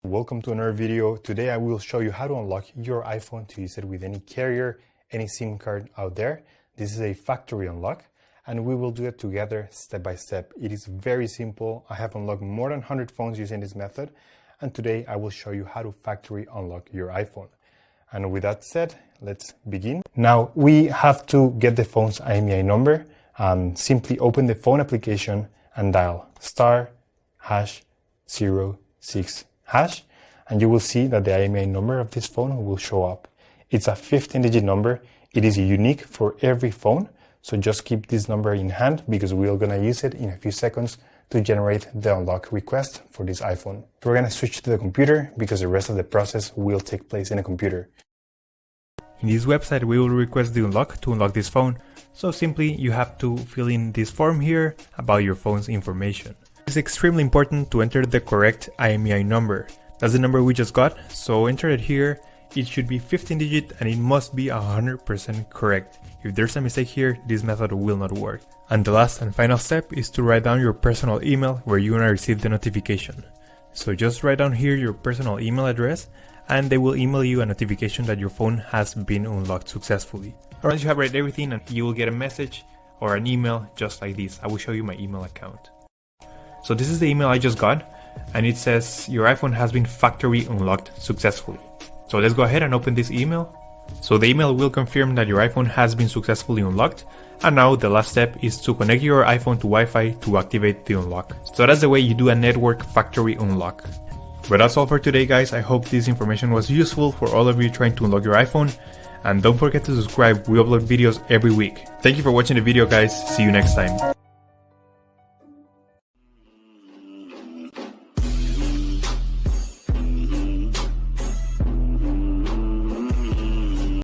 Welcome to another video. Today I will show you how to unlock your iPhone to use it with any carrier, any SIM card out there. This is a factory unlock and we will do it together step by step. It is very simple. I have unlocked more than 100 phones using this method, and today I will show you how to factory unlock your iPhone. And with that said, let's begin. Now we have to get the phone's IMEI number. Simply open the phone application and dial *#06#, and you will see that the IMEI number of this phone will show up. It's a 15-digit number. It is unique for every phone, so just keep this number in hand because we're gonna use it in a few seconds to generate the unlock request for this iPhone. We're gonna switch to the computer because the rest of the process will take place in a computer. In this website, we will request the unlock to unlock this phone. So simply, you have to fill in this form here about your phone's information. It's extremely important to enter the correct IMEI number. That's the number we just got, so enter it here. It should be 15-digit and it must be 100% correct. If there's a mistake here, this method will not work. And the last and final step is to write down your personal email where you're gonna receive the notification. So just write down here your personal email address and they will email you a notification that your phone has been unlocked successfully. Once you have read everything, you will get a message or an email just like this. I will show you my email account. So this is the email I just got, and it says your iPhone has been factory unlocked successfully. So let's go ahead and open this email. So the email will confirm that your iPhone has been successfully unlocked, and now the last step is to connect your iPhone to Wi-Fi to activate the unlock. So that's the way you do a network factory unlock. But that's all for today, guys. I hope this information was useful for all of you trying to unlock your iPhone, and don't forget to subscribe. We upload videos every week. Thank you for watching the video, guys. See you next time.